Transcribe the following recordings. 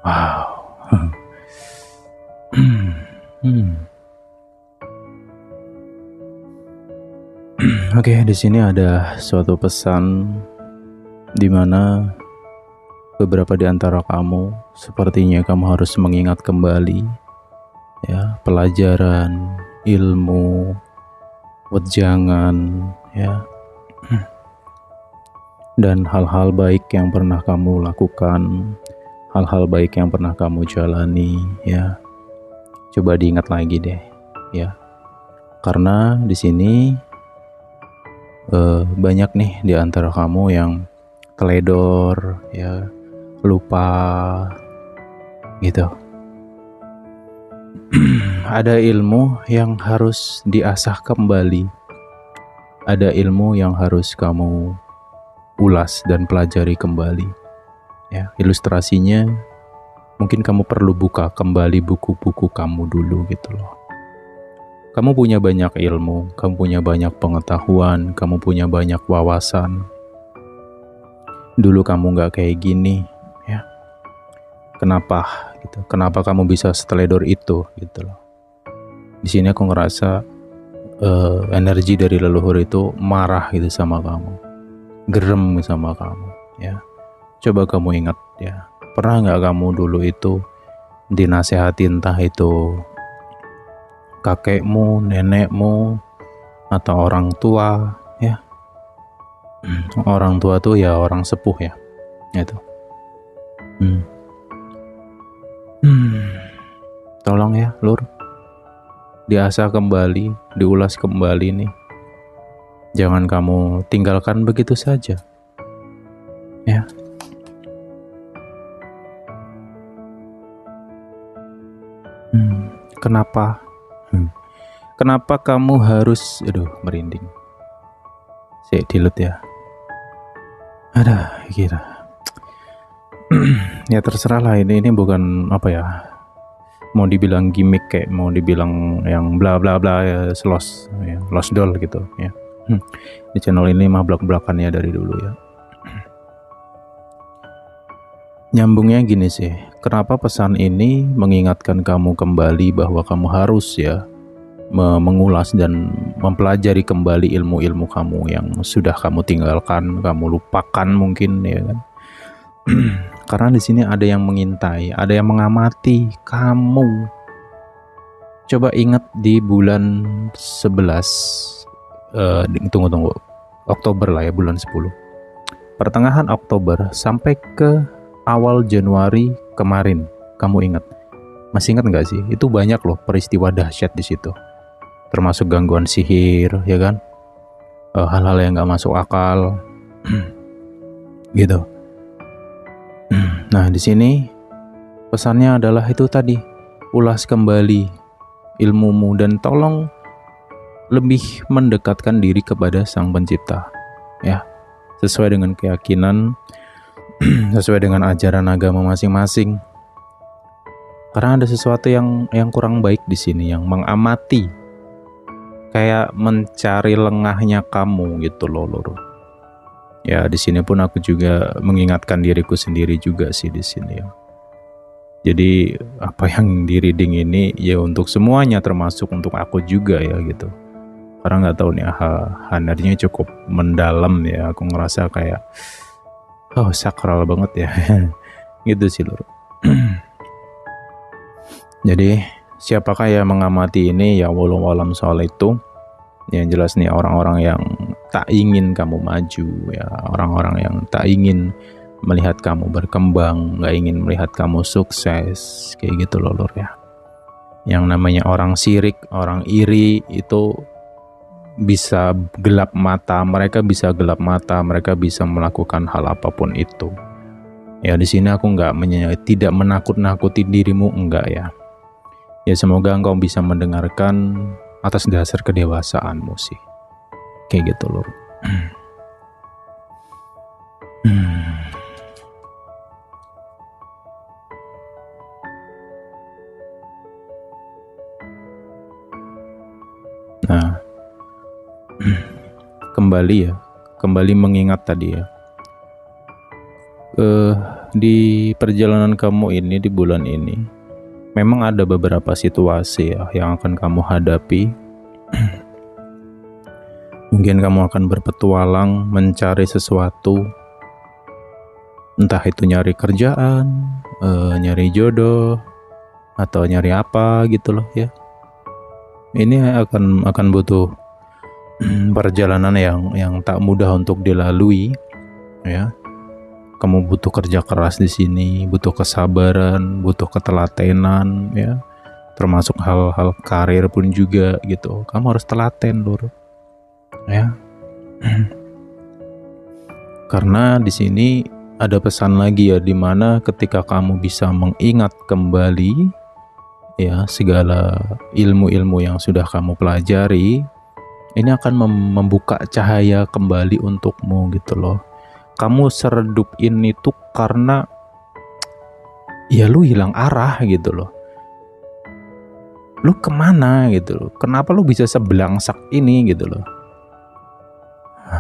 Wow. Oke, di sini ada suatu pesan di mana beberapa di antara kamu sepertinya kamu harus mengingat kembali ya pelajaran, ilmu, wejangan ya dan hal-hal baik yang pernah kamu lakukan, hal-hal baik yang pernah kamu jalani ya. Coba diingat lagi deh ya. Karena di sini banyak nih di antara kamu yang teledor ya, lupa gitu. Ada ilmu yang harus diasah kembali. Ada ilmu yang harus kamu ulas dan pelajari kembali. Ya, ilustrasinya mungkin kamu perlu buka kembali buku-buku kamu dulu gitu loh. Kamu punya banyak ilmu, kamu punya banyak pengetahuan, kamu punya banyak wawasan. Dulu kamu gak kayak gini, ya. Kenapa gitu? Kenapa kamu bisa seteledor itu gitu loh? Di sini aku ngerasa energi dari leluhur itu marah gitu sama kamu, gerem sama kamu, ya. Coba kamu ingat ya, pernah nggak kamu dulu itu dinasehati entah itu kakekmu, nenekmu, atau orang tua ya. Orang tua tuh ya orang sepuh ya, itu. Tolong ya, Lur, diasah kembali, diulas kembali nih. Jangan kamu tinggalkan begitu saja, ya. Kenapa? Kenapa kamu harus, merinding. Dilut ya. Ada, kira. Ya terserah lah, ini bukan apa ya. Mau dibilang gimmick kayak mau dibilang yang bla bla bla ya, lost doll gitu ya. Di channel ini mah belak-belakannya dari dulu ya. Nyambungnya gini sih, kenapa pesan ini mengingatkan kamu kembali bahwa kamu harus ya mengulas dan mempelajari kembali ilmu-ilmu kamu yang sudah kamu tinggalkan, kamu lupakan mungkin ya kan. Karena di sini ada yang mengintai, ada yang mengamati kamu. Coba ingat di bulan 11 tunggu Oktober lah ya, bulan 10. Pertengahan Oktober sampai ke awal Januari kemarin, kamu ingat? Masih ingat nggak sih? Itu banyak loh peristiwa dahsyat di situ, termasuk gangguan sihir, ya kan? Hal-hal yang nggak masuk akal, gitu. Nah di sini pesannya adalah itu tadi, ulas kembali ilmumu dan tolong lebih mendekatkan diri kepada Sang Pencipta, ya, sesuai dengan keyakinan, sesuai dengan ajaran agama masing-masing. Karena ada sesuatu yang kurang baik di sini, yang mengamati, kayak mencari lengahnya kamu gitu loh, Lur. Ya di sini pun aku juga mengingatkan diriku sendiri juga sih di sini ya. Jadi apa yang di reading ini ya untuk semuanya, termasuk untuk aku juga ya gitu. Karena nggak tahu nih, energinya cukup mendalam ya. Aku ngerasa kayak sakral banget ya. Gitu sih, Lur. Jadi siapakah yang mengamati ini? Ya wallahu alam soal itu. Yang jelas nih orang-orang yang tak ingin kamu maju ya, orang-orang yang tak ingin melihat kamu berkembang, gak ingin melihat kamu sukses, kayak gitu loh, Lur ya. Yang namanya orang sirik, orang iri itu bisa gelap mata, mereka bisa melakukan hal apapun itu. Ya di sini aku tidak menakut-nakuti dirimu, enggak ya. Ya semoga engkau bisa mendengarkan atas dasar kedewasaanmu sih, kayak gitu loh. Nah, kembali mengingat tadi ya, di perjalanan kamu ini di bulan ini memang ada beberapa situasi ya yang akan kamu hadapi. Mungkin kamu akan berpetualang mencari sesuatu, entah itu nyari kerjaan, nyari jodoh, atau nyari apa gitu loh ya. Ini akan butuh perjalanan yang tak mudah untuk dilalui ya. Kamu butuh kerja keras di sini, butuh kesabaran, butuh ketelatenan ya. Termasuk hal-hal karir pun juga gitu. Kamu harus telaten lur. Ya. Karena di sini ada pesan lagi ya, dimana ketika kamu bisa mengingat kembali ya segala ilmu-ilmu yang sudah kamu pelajari, ini akan membuka cahaya kembali untukmu gitu loh. Kamu seredup ini tuh karena ya lu hilang arah gitu loh. Lu kemana gitu loh? Kenapa lu bisa sebelangsak ini gitu loh?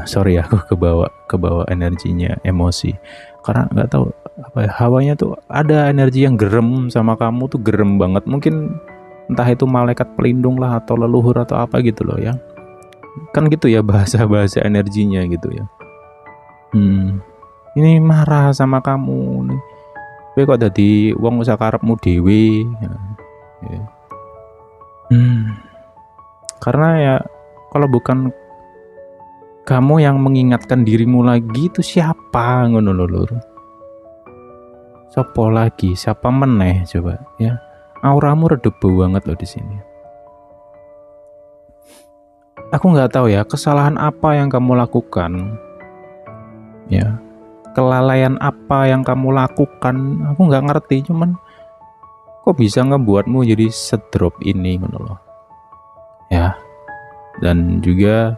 Sorry aku kebawa energinya, emosi. Karena nggak tahu apa ya, hawanya tuh ada energi yang gerem sama kamu tuh, gerem banget. Mungkin entah itu malaikat pelindung lah atau leluhur atau apa gitu loh ya. Kan gitu ya bahasa energinya gitu ya. Ini marah sama kamu nih. Tapi kok dadi wong usah karepmu dhewe. Ya. Karena ya kalau bukan kamu yang mengingatkan dirimu lagi, itu siapa ngono lho. Sopo lagi, siapa meneh coba ya. Auramu redup banget loh di sini. Aku nggak tahu ya kesalahan apa yang kamu lakukan. Ya. Kelalaian apa yang kamu lakukan, aku nggak ngerti, cuman kok bisa ngebuatmu jadi sedrop ini ngono loh. Ya. Dan juga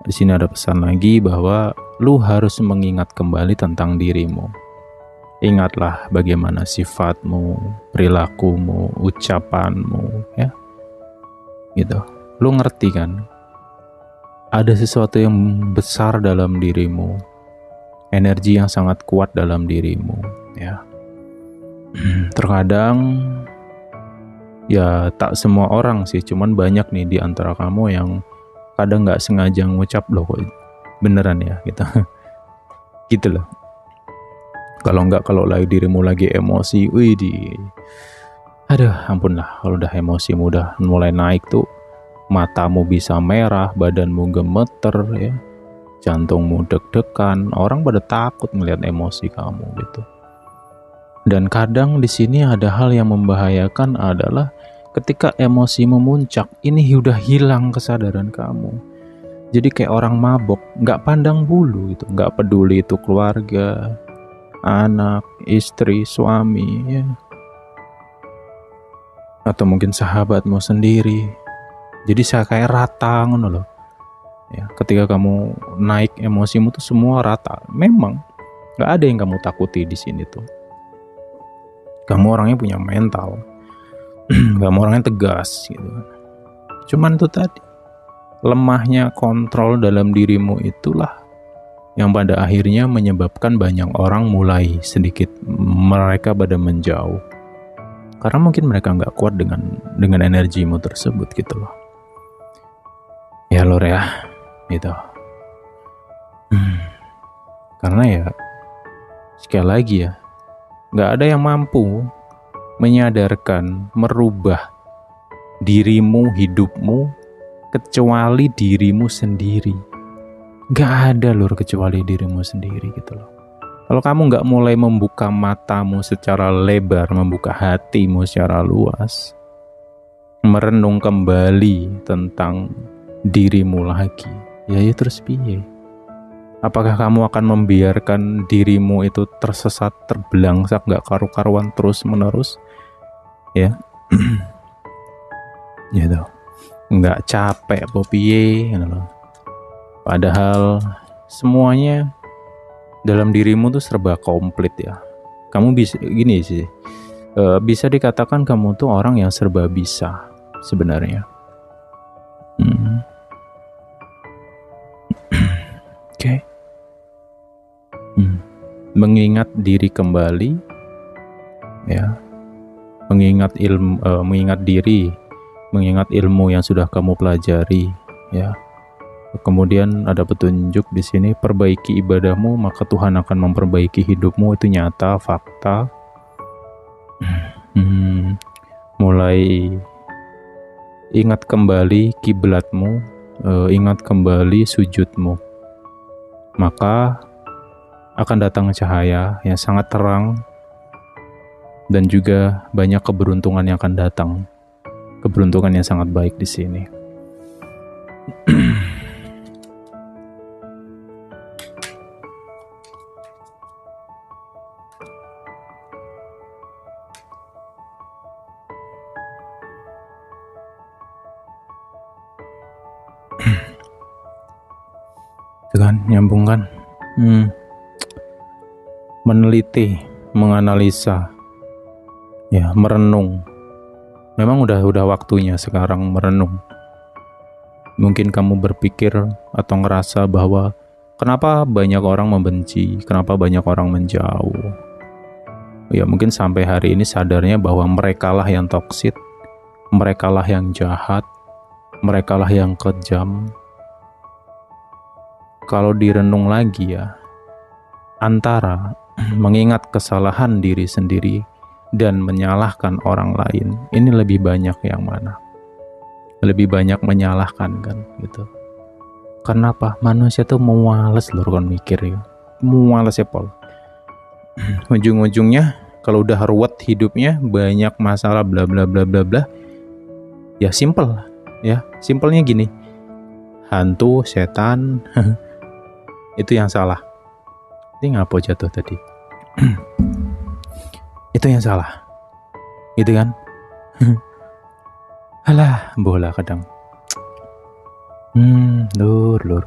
di sini ada pesan lagi bahwa lu harus mengingat kembali tentang dirimu. Ingatlah bagaimana sifatmu, perilakumu, ucapanmu, ya. Gitu. Lu ngerti kan? Ada sesuatu yang besar dalam dirimu. Energi yang sangat kuat dalam dirimu, ya. Terkadang ya tak semua orang sih, cuman banyak nih di antara kamu yang kadang nggak sengaja ngucap loh kok beneran ya gitu. Gitu loh. Kalau lagi dirimu lagi emosi, aduh ampun lah, kalau udah emosi udah mulai naik tuh, matamu bisa merah, badanmu gemeter ya, jantungmu deg-degan, orang pada takut ngelihat emosi kamu gitu. Dan kadang di sini ada hal yang membahayakan adalah ketika emosi memuncak, ini udah hilang kesadaran kamu. Jadi kayak orang mabok, nggak pandang bulu gitu, nggak peduli itu keluarga, anak, istri, suami, ya. Atau mungkin sahabatmu sendiri. Jadi saya kayak rata ngono loh. Ya, ketika kamu naik emosimu tuh semua rata. Memang nggak ada yang kamu takuti di sini tuh. Kamu orangnya punya mental. Kamu orangnya tegas gitu. Cuman tuh tadi lemahnya kontrol dalam dirimu itulah yang pada akhirnya menyebabkan banyak orang mulai sedikit mereka pada menjauh. Karena mungkin mereka nggak kuat dengan energimu tersebut gitu loh. Ya lor ya, gitu. Karena ya sekali lagi ya, nggak ada yang mampu menyadarkan, merubah dirimu, hidupmu, kecuali dirimu sendiri. Gak ada lur kecuali dirimu sendiri gitu loh. Kalau kamu gak mulai membuka matamu secara lebar, membuka hatimu secara luas, merenung kembali tentang dirimu lagi, ya terus piye? Apakah kamu akan membiarkan dirimu itu tersesat, terbelangsak, gak karu-karuan terus-menerus? Ya, gitu. Nggak capek piye gitu loh. Padahal semuanya dalam dirimu tuh serba komplit ya. Kamu bisa gini sih, bisa dikatakan kamu tuh orang yang serba bisa sebenarnya. Oke. mengingat diri kembali, ya, mengingat diri, mengingat ilmu yang sudah kamu pelajari, ya. Kemudian ada petunjuk di sini, perbaiki ibadahmu maka Tuhan akan memperbaiki hidupmu. Itu nyata, fakta. Mulai ingat kembali kiblatmu, ingat kembali sujudmu, maka akan datang cahaya yang sangat terang, dan juga banyak keberuntungan yang akan datang. Keberuntungan yang sangat baik di sini. Itu kan, nyambung kan? Meneliti, menganalisa, ya, merenung. Memang udah waktunya sekarang merenung. Mungkin kamu berpikir atau ngerasa bahwa kenapa banyak orang membenci, kenapa banyak orang menjauh. Ya mungkin sampai hari ini sadarnya bahwa merekalah yang toksik, merekalah yang jahat, merekalah yang kejam. Kalau direnung lagi ya, antara mengingat kesalahan diri sendiri dan menyalahkan orang lain, ini lebih banyak yang mana? Lebih banyak menyalahkan kan gitu. Kenapa? Manusia tuh males loh kan mikir ya. Males ya Pol. Ujung-ujungnya kalau udah ruwet hidupnya, banyak masalah bla bla bla bla bla. Ya simple ya. Simpelnya gini. Hantu, setan itu yang salah. Ini ngapa jatuh tadi? Itu yang salah. Gitu kan? Alah, bola kadang. Lur.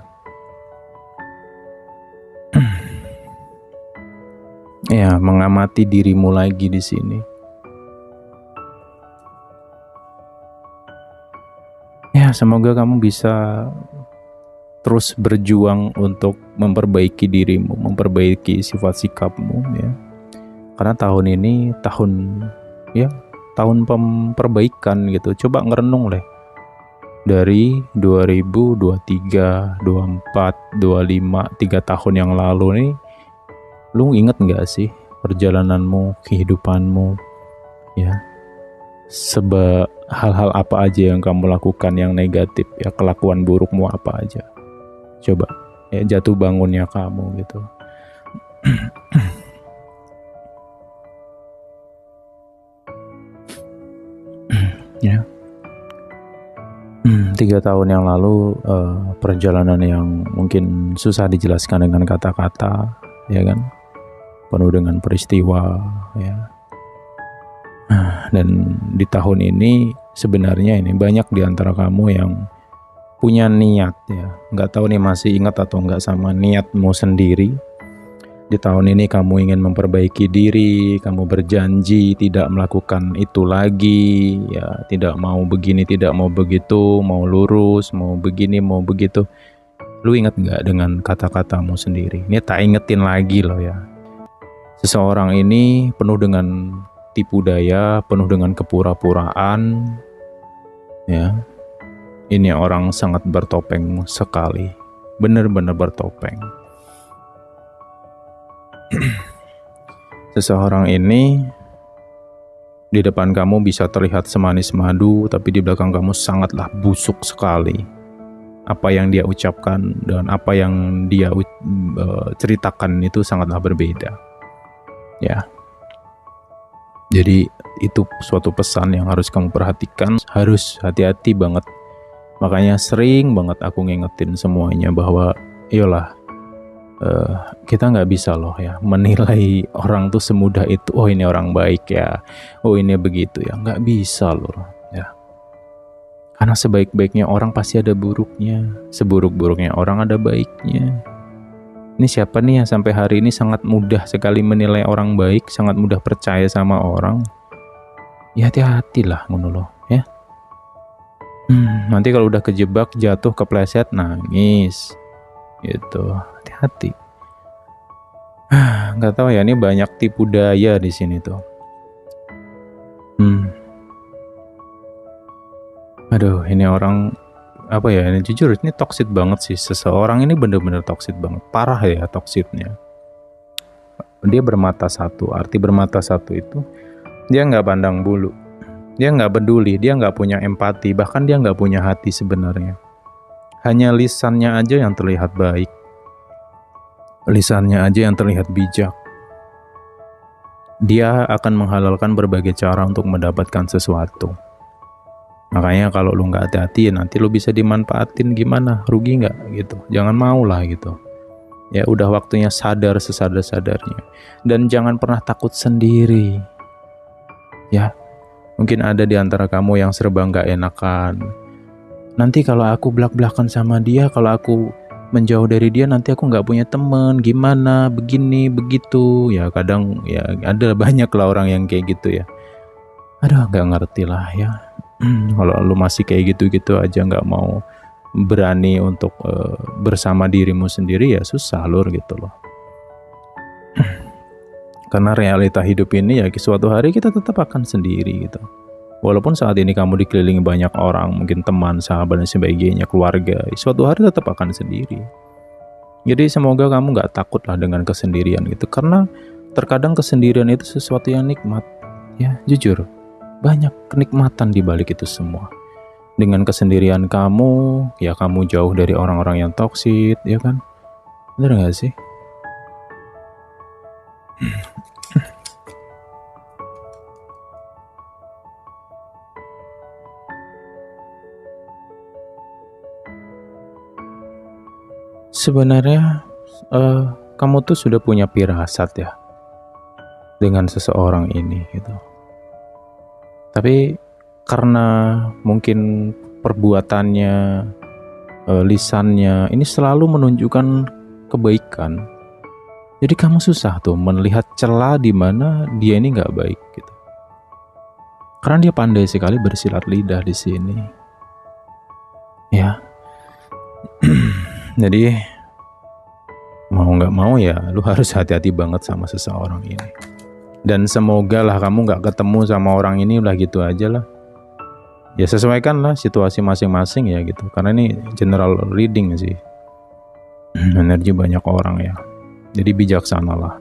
Ya, mengamati dirimu lagi di sini. Ya, semoga kamu bisa terus berjuang untuk memperbaiki dirimu, memperbaiki sifat sikapmu ya. Karena tahun ini tahun perbaikan gitu. Coba ngerenung deh. Dari 2023, 24, 25, 3 tahun yang lalu nih, lu inget gak sih perjalananmu, kehidupanmu, ya? Hal-hal apa aja yang kamu lakukan yang negatif, ya, kelakuan burukmu apa aja. Coba, ya, jatuh bangunnya kamu gitu. Ya. 3 tahun yang lalu perjalanan yang mungkin susah dijelaskan dengan kata-kata, ya kan, penuh dengan peristiwa, ya. Dan di tahun ini sebenarnya ini banyak di antara kamu yang punya niat ya, nggak tahu nih masih ingat atau nggak sama niatmu sendiri. Di tahun ini kamu ingin memperbaiki diri, kamu berjanji tidak melakukan itu lagi, ya, tidak mau begini, tidak mau begitu, mau lurus, mau begini, mau begitu. Lu ingat nggak dengan kata-katamu sendiri? Ini tak ingetin lagi loh ya. Seseorang ini penuh dengan tipu daya, penuh dengan kepura-puraan, ya. Ini orang sangat bertopeng sekali, benar-benar bertopeng. Seseorang ini di depan kamu bisa terlihat semanis madu, tapi di belakang kamu sangatlah busuk sekali. Apa yang dia ucapkan dan apa yang dia ceritakan itu sangatlah berbeda. Ya. Jadi itu suatu pesan yang harus kamu perhatikan, harus hati-hati banget. Makanya sering banget aku ngingetin semuanya bahwa iyalah, kita nggak bisa loh ya menilai orang tuh semudah itu. Oh ini orang baik ya, oh ini begitu ya, nggak bisa loh ya. Karena sebaik-baiknya orang pasti ada buruknya, seburuk-buruknya orang ada baiknya. Ini siapa nih yang sampai hari ini sangat mudah sekali menilai orang baik, sangat mudah percaya sama orang? Ya hati-hatilah ngono loh ya. Nanti kalau udah kejebak, jatuh, kepleset, nangis gitu. Hati-hati. Nggak tahu ya, ini banyak tipu daya di sini tuh. Aduh, ini orang apa ya? Ini jujur ini toxic banget sih. Seseorang ini bener-bener toxic banget, parah ya toksiknya. Dia bermata satu. Arti bermata satu itu dia nggak pandang bulu, dia nggak peduli, dia nggak punya empati, bahkan dia nggak punya hati sebenarnya. Hanya lisannya aja yang terlihat baik, lisannya aja yang terlihat bijak. Dia akan menghalalkan berbagai cara untuk mendapatkan sesuatu. Makanya kalau lu nggak hati-hati, nanti lu bisa dimanfaatin, gimana? Rugi nggak gitu? Jangan mau lah gitu. Ya udah waktunya sadar sesadar-sadarnya. Dan jangan pernah takut sendiri. Ya, mungkin ada di antara kamu yang serba nggak enakan. Nanti kalau aku belak-belakan sama dia, kalau aku menjauh dari dia, nanti aku nggak punya teman, gimana, begini, begitu. Ya kadang ya ada banyak lah orang yang kayak gitu ya. Aduh, nggak ngerti lah ya. Kalau lu masih kayak gitu-gitu aja nggak mau berani untuk bersama dirimu sendiri, ya susah lur gitu loh. Karena realita hidup ini ya suatu hari kita tetap akan sendiri gitu. Walaupun saat ini kamu dikelilingi banyak orang, mungkin teman, sahabat dan sebagainya, keluarga, suatu hari tetap akan sendiri. Jadi semoga kamu nggak takut lah dengan kesendirian gitu, karena terkadang kesendirian itu sesuatu yang nikmat. Ya jujur, banyak kenikmatan di balik itu semua. Dengan kesendirian kamu, ya kamu jauh dari orang-orang yang toksik, ya kan? Bener gak sih? Sebenarnya kamu tuh sudah punya firasat ya dengan seseorang ini gitu. Tapi karena mungkin perbuatannya, lisannya ini selalu menunjukkan kebaikan, jadi kamu susah tuh melihat celah di mana dia ini nggak baik gitu. Karena dia pandai sekali bersilat lidah di sini, ya. Jadi mau nggak mau ya lu harus hati-hati banget sama seseorang ini. Dan semoga lah kamu nggak ketemu sama orang ini, udah gitu aja lah. Ya sesuaikan lah situasi masing-masing ya gitu. Karena ini general reading sih. Energi banyak orang ya. Jadi bijaksana lah.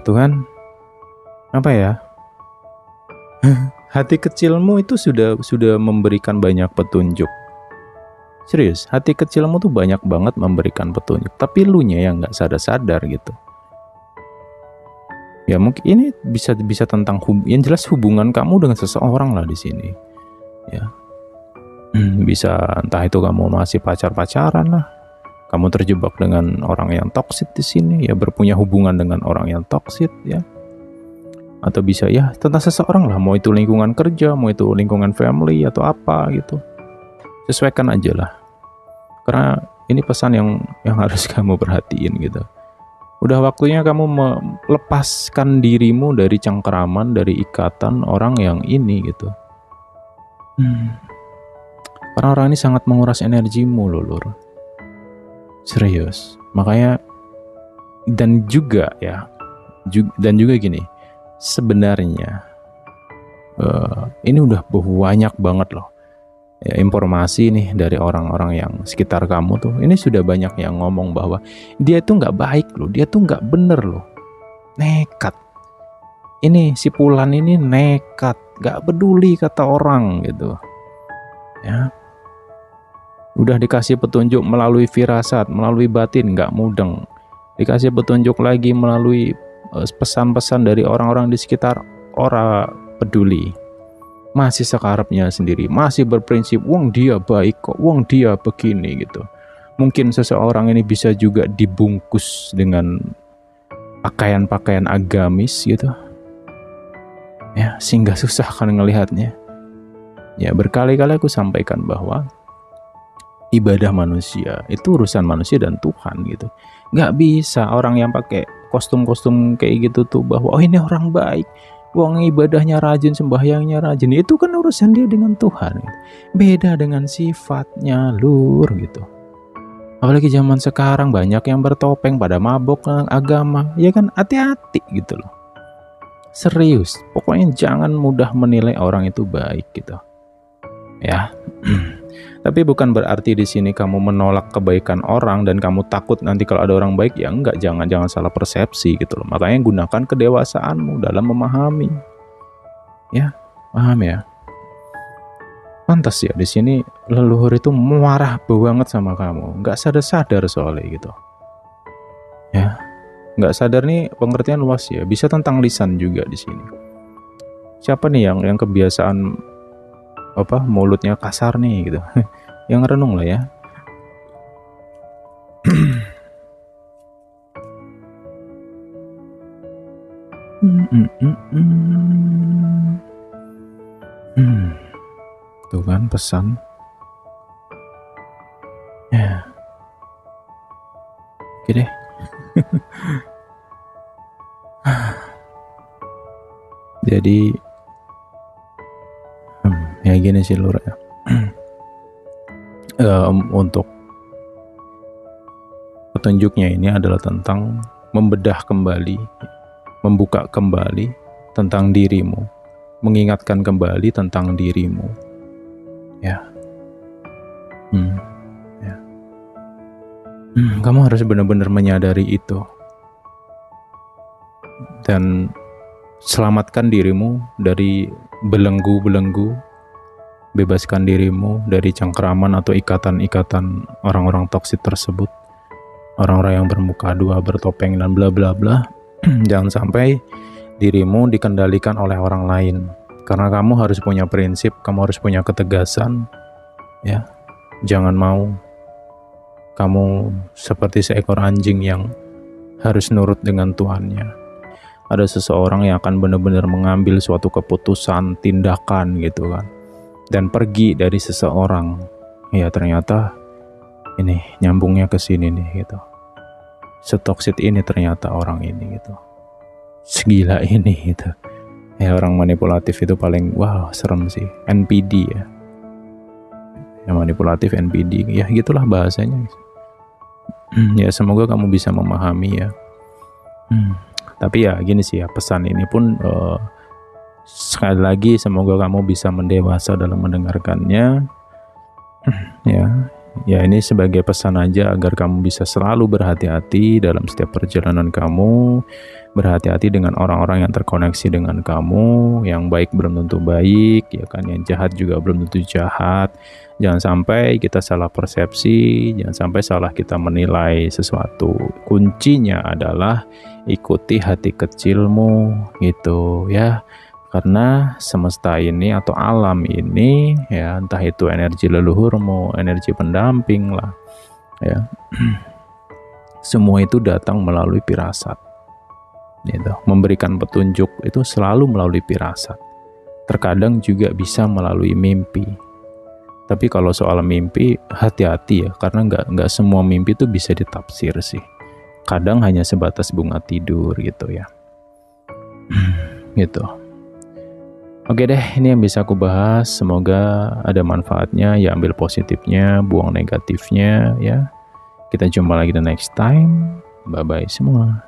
Tuhan, apa ya? Hati kecilmu itu sudah memberikan banyak petunjuk. Serius, hati kecilmu tuh banyak banget memberikan petunjuk, tapi lunya yang nggak sadar-sadar gitu. Ya mungkin ini bisa tentang yang jelas hubungan kamu dengan seseorang lah di sini. Ya, bisa entah itu kamu masih pacaran lah, kamu terjebak dengan orang yang toksik di sini, ya berpunya hubungan dengan orang yang toksik ya. Atau bisa ya tentang seseorang lah, mau itu lingkungan kerja, mau itu lingkungan family atau apa gitu. Sesuaikan aja lah, karena ini pesan yang harus kamu perhatiin gitu. Udah waktunya kamu melepaskan dirimu dari cengkeraman, dari ikatan orang yang ini gitu. Karena orang ini sangat menguras energimu loh lur. Serius. Makanya dan juga gini, sebenarnya ini udah banyak banget loh ya, informasi nih dari orang-orang yang sekitar kamu tuh. Ini sudah banyak yang ngomong bahwa dia tuh nggak baik loh, dia tuh nggak bener loh, nekat. Ini si Fulan ini nekat, nggak peduli kata orang gitu ya. Udah dikasih petunjuk melalui firasat, melalui batin, nggak mudeng. Dikasih petunjuk lagi melalui pesan-pesan dari orang-orang di sekitar, ora peduli. Masih sekarapnya sendiri, masih berprinsip wong dia baik kok, wong dia begini gitu. Mungkin seseorang ini bisa juga dibungkus dengan pakaian-pakaian agamis gitu ya, sehingga susah kan ngelihatnya. Ya berkali-kali aku sampaikan bahwa ibadah manusia itu urusan manusia dan Tuhan gitu. Nggak bisa orang yang pakai kostum-kostum kayak gitu tuh bahwa oh ini orang baik, wong ibadahnya rajin, sembahyangnya rajin, itu kan urusan dia dengan Tuhan gitu. Beda dengan sifatnya lur gitu. Apalagi zaman sekarang banyak yang bertopeng pada mabok agama, ya kan, hati-hati gitu loh. Serius, pokoknya jangan mudah menilai orang itu baik gitu. Ya. Tapi bukan berarti di sini kamu menolak kebaikan orang dan kamu takut nanti kalau ada orang baik, ya enggak, jangan salah persepsi gitu loh. Makanya gunakan kedewasaanmu dalam memahami. Ya, paham ya? Pantas ya di sini leluhur itu marah banget sama kamu, nggak sadar soalnya gitu. Ya, nggak sadar nih pengertian luas ya, bisa tentang lisan juga di sini. Siapa nih yang kebiasaan mulutnya kasar nih gitu? Yang renung lah ya. Tuh kan pesan. Ya. Oke deh. Jadi ya gini sih Lur ya. Untuk petunjuknya ini adalah tentang membedah kembali, membuka kembali tentang dirimu, mengingatkan kembali tentang dirimu. Ya. Ya. Kamu harus benar-benar menyadari itu. Dan selamatkan dirimu dari belenggu-belenggu, bebaskan dirimu dari cengkeraman atau ikatan-ikatan orang-orang toksik tersebut, orang-orang yang bermuka dua, bertopeng dan bla bla bla. Jangan sampai dirimu dikendalikan oleh orang lain, karena kamu harus punya prinsip, kamu harus punya ketegasan, ya. Jangan mau kamu seperti seekor anjing yang harus nurut dengan tuannya. Ada seseorang yang akan benar-benar mengambil suatu keputusan, tindakan gitu kan, dan pergi dari seseorang, ya ternyata ini nyambungnya ke sini nih gitu. Setoksit ini ternyata orang ini gitu, segila ini gitu. Ya orang manipulatif itu paling serem sih, NPD ya. Yang manipulatif NPD, ya gitulah bahasanya. Ya semoga kamu bisa memahami ya. Tapi ya gini sih ya, pesan ini pun sekali lagi semoga kamu bisa mendewasa dalam mendengarkannya. Ya ini sebagai pesan aja agar kamu bisa selalu berhati-hati dalam setiap perjalanan kamu, berhati-hati dengan orang-orang yang terkoneksi dengan kamu, yang baik belum tentu baik, ya kan, yang jahat juga belum tentu jahat. Jangan sampai kita salah persepsi, jangan sampai salah kita menilai sesuatu. Kuncinya adalah ikuti hati kecilmu gitu ya. Karena semesta ini atau alam ini ya, entah itu energi leluhurmu, energi pendamping lah ya, semua itu datang melalui firasat gitu. Memberikan petunjuk itu selalu melalui firasat. Terkadang juga bisa melalui mimpi. Tapi kalau soal mimpi hati-hati ya, karena nggak semua mimpi itu bisa ditafsir sih. Kadang hanya sebatas bunga tidur gitu ya. Gitu. Oke deh, ini yang bisa aku bahas. Semoga ada manfaatnya, ya ambil positifnya, buang negatifnya ya. Kita jumpa lagi the next time. Bye bye semua.